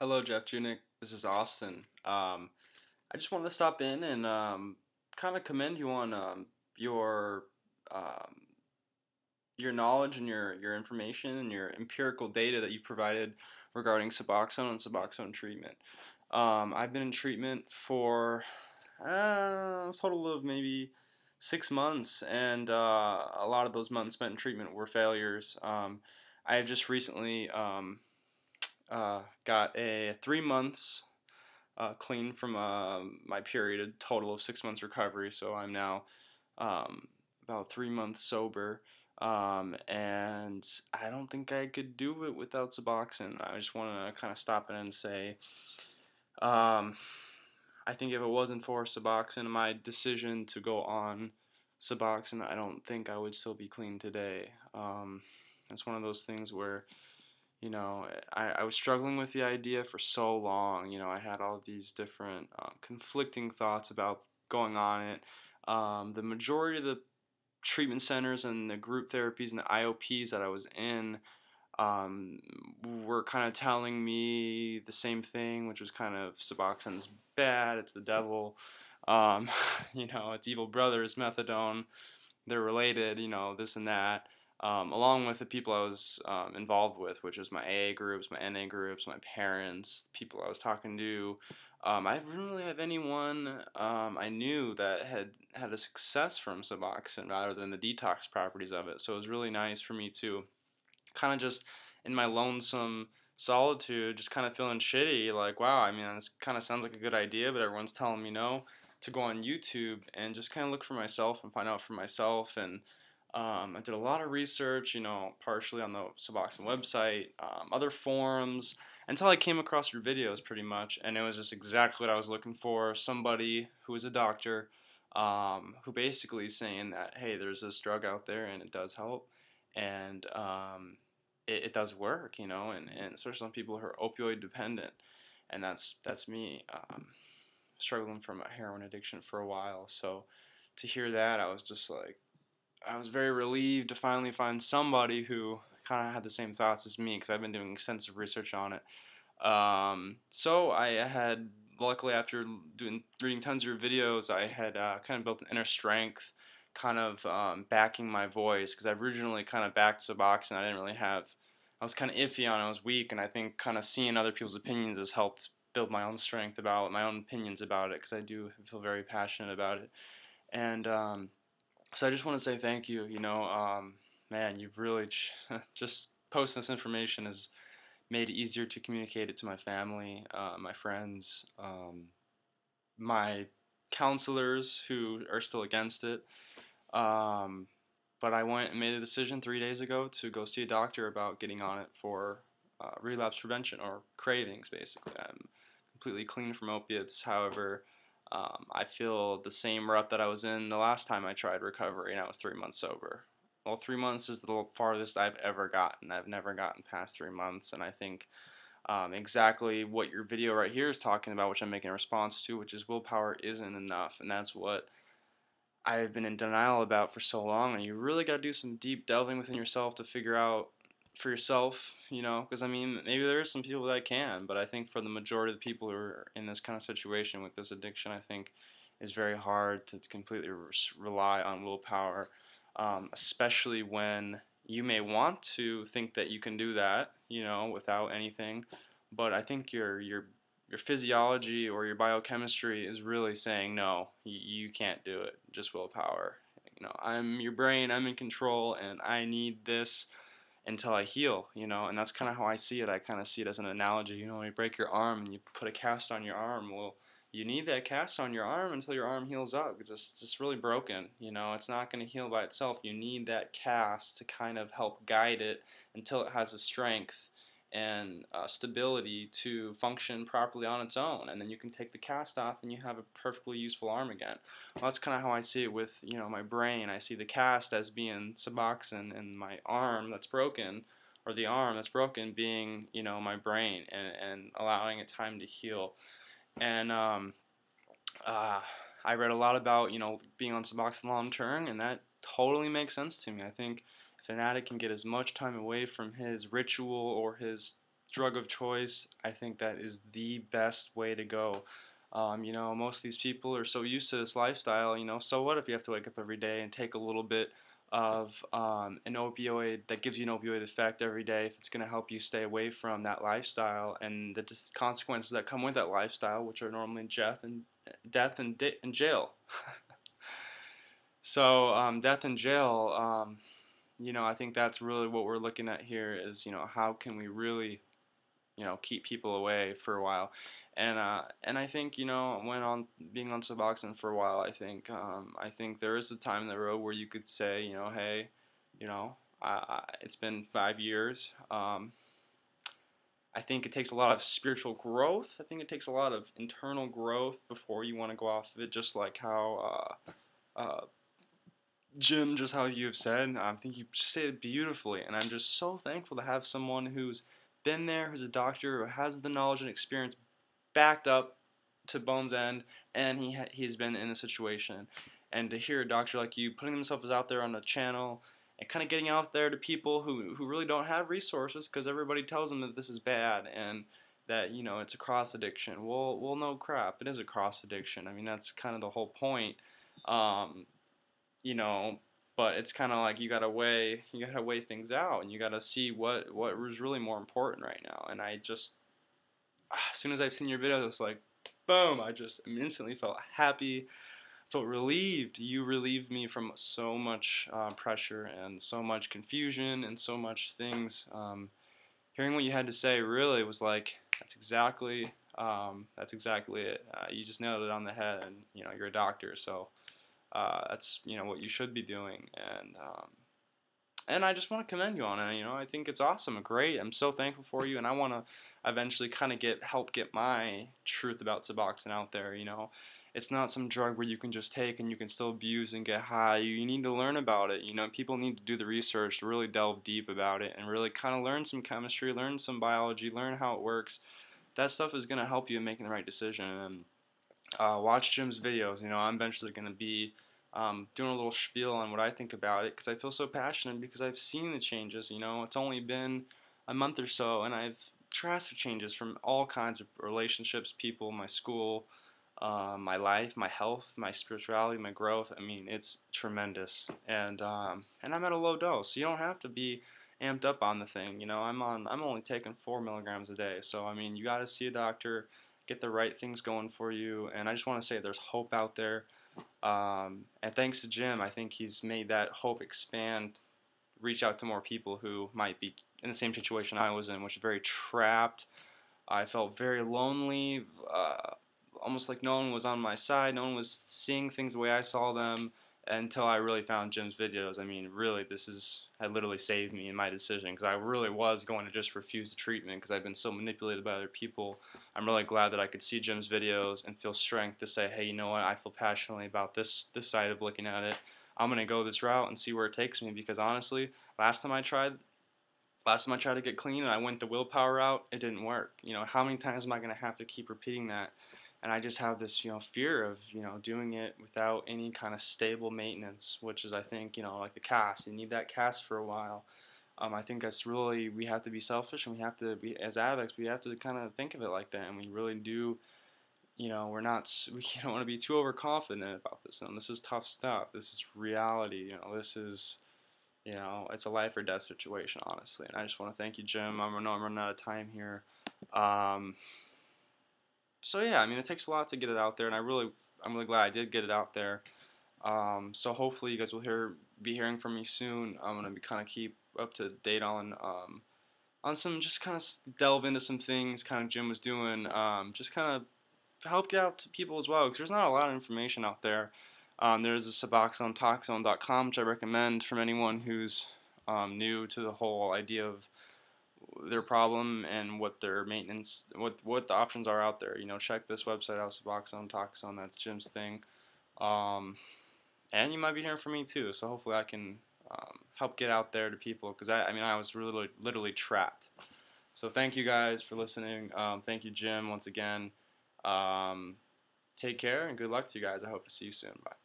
Hello, Jeff Junick. This is Austin. I just wanted to stop in and kind of commend you on your um, your knowledge and your information and your empirical data that you provided regarding Suboxone and Suboxone treatment. I've been in treatment for a total of maybe 6 months, and a lot of those months spent in treatment were failures. I have just recently got a 3 months clean from my period, a total of 6 months recovery. So I'm now about 3 months sober. And I don't think I could do it without Suboxone. I just want to kind of stop in and say, um, I think if it wasn't for Suboxone, my decision to go on Suboxone, I don't think I would still be clean today. It's one of those things where I was struggling with the idea for so long. I had all these different conflicting thoughts about going on it. The majority of the treatment centers and the group therapies and the IOPs that I was in um, were kind of telling me the same thing, which was kind of Suboxone's bad, it's the devil, um, it's evil brothers, methadone, they're related, this and that, along with the people I was involved with, which was my AA groups, my NA groups, my parents, the people I was talking to. I didn't really have anyone I knew that had a success from Suboxone rather than the detox properties of it. So it was really nice for me to kind of just in my lonesome solitude, just kind of feeling shitty, like, wow, I mean, this kind of sounds like a good idea, but everyone's telling me no, to go on YouTube and just kind of look for myself and find out for myself. And I did a lot of research, partially on the Suboxone website, other forums, until I came across your videos pretty much, and it was just exactly what I was looking for. Somebody who is a doctor, who basically is saying that, hey, there's this drug out there and it does help, and it does work, and especially on people who are opioid dependent, and that's me, struggling from a heroin addiction for a while. So to hear that, I was just like, I was very relieved to finally find somebody who kind of had the same thoughts as me because I've been doing extensive research on it. So I had, luckily, after reading tons of your videos, I had kind of built an inner strength, kind of backing my voice, because I originally kind of backed Suboxone. I didn't really have, I was kind of iffy on it. I was weak, and I think kind of seeing other people's opinions has helped build my own strength about my own opinions about it, because I do feel very passionate about it. And so I just want to say thank you. Man, you've really just posting this information has made it easier to communicate it to my family, my friends, my counselors who are still against it. Um, but I went and made a decision 3 days ago to go see a doctor about getting on it for relapse prevention or cravings, basically. I'm completely clean from opiates. However, I feel the same rut that I was in the last time I tried recovery, and I was 3 months sober. Well, 3 months is the farthest I've ever gotten. I've never gotten past 3 months, and I think exactly what your video right here is talking about, which I'm making a response to, which is willpower isn't enough, and that's what I've been in denial about for so long. And you really got to do some deep delving within yourself to figure out for yourself, because I mean, maybe there are some people that can, but I think for the majority of the people who are in this kind of situation with this addiction, I think it's very hard to completely rely on willpower, especially when you may want to think that you can do that, without anything, but I think your physiology or your biochemistry is really saying no, you can't do it. Just willpower. I'm your brain. I'm in control, and I need this until I heal. And that's kind of how I see it. I kind of see it as an analogy. When you break your arm and you put a cast on your arm, well, you need that cast on your arm until your arm heals up because it's just really broken. It's not going to heal by itself. You need that cast to kind of help guide it until it has the strength and stability to function properly on its own, and then you can take the cast off and you have a perfectly useful arm again. Well, that's kind of how I see it with my brain. I see the cast as being Suboxone, and my arm that's broken, or the arm that's broken, being my brain, and allowing it time to heal. And uh, I read a lot about being on Suboxone long term, and that totally makes sense to me. I think if an addict can get as much time away from his ritual or his drug of choice. I think that is the best way to go. Most of these people are so used to this lifestyle, so what if you have to wake up every day and take a little bit of an opioid that gives you an opioid effect every day, if it's going to help you stay away from that lifestyle and the consequences that come with that lifestyle, which are normally death and jail. So death and jail, I think that's really what we're looking at here is, how can we really, keep people away for a while. And I think, when being on Suboxone for a while, I think there is a time in the road where you could say, hey, it's been 5 years. I think it takes a lot of spiritual growth. I think it takes a lot of internal growth before you want to go off of it, just like how Jim, just how you have said. I think you stated beautifully, and I'm just so thankful to have someone who's been there, who's a doctor, who has the knowledge and experience backed up to bone's end, and he's been in the situation. And to hear a doctor like you putting themselves out there on a channel and kind of getting out there to people who really don't have resources, because everybody tells them that this is bad and that it's a cross addiction. Well, no crap, it is a cross addiction. I mean, that's kind of the whole point. You know, but it's kind of like you gotta weigh things out, and you gotta see what was really more important right now. And I just, as soon as I've seen your video, it's like, boom! I just instantly felt happy, felt relieved. You relieved me from so much pressure and so much confusion and so much things. Hearing what you had to say really was like, that's exactly it. You just nailed it on the head, and you're a doctor, so. That's what you should be doing, and I just want to commend you on it. I think it's awesome, great. I'm so thankful for you, and I want to eventually kind of help get my truth about Suboxone out there. It's not some drug where you can just take and you can still abuse and get high. You need to learn about it. People need to do the research to really delve deep about it and really kind of learn some chemistry, learn some biology, learn how it works. That stuff is going to help you in making the right decision. And watch Jim's videos. I'm eventually going to be doing a little spiel on what I think about it, because I feel so passionate, because I've seen the changes. It's only been a month or so, and I've drastic changes from all kinds of relationships, people, my school, my life, my health, my spirituality, my growth. I mean, it's tremendous, and I'm at a low dose. You don't have to be amped up on the thing. I'm only taking 4 milligrams a day, so I mean, you got to see a doctor, get the right things going for you. And I just want to say there's hope out there. And thanks to Jim, I think he's made that hope expand, reach out to more people who might be in the same situation I was in, which is very trapped. I felt very lonely, almost like no one was on my side, no one was seeing things the way I saw them, until I really found Jim's videos. I mean, really, had literally saved me in my decision, because I really was going to just refuse the treatment because I've been so manipulated by other people. I'm really glad that I could see Jim's videos and feel strength to say, hey, you know what, I feel passionately about this side of looking at it. I'm going to go this route and see where it takes me, because honestly, last time I tried to get clean and I went the willpower route, it didn't work. How many times am I going to have to keep repeating that? And I just have this, fear of, doing it without any kind of stable maintenance, which is, I think, like the cast. You need that cast for a while. I think that's really, we have to be selfish, and we have to be, as addicts, we have to kind of think of it like that. And we really do, we don't want to be too overconfident about this. And this is tough stuff. This is reality. This is, it's a life or death situation, honestly. And I just want to thank you, Jim. I'm running out of time here. So yeah, I mean, it takes a lot to get it out there, and I'm really glad I did get it out there. So hopefully you guys will be hearing from me soon. I'm gonna kind of keep up to date on some, just kind of delve into some things kind of Jim was doing, just kind of help get out to people as well, because there's not a lot of information out there. There's a Suboxonetoxone.com, which I recommend from anyone who's new to the whole idea of their problem and what their maintenance, what the options are out there. Check this website out, Suboxone Toxone. That's Jim's thing. And you might be hearing from me too, so hopefully I can help get out there to people, because I was really literally trapped. So thank you guys for listening. Thank you, Jim, once again. Take care and good luck to you guys. I hope to see you soon. Bye.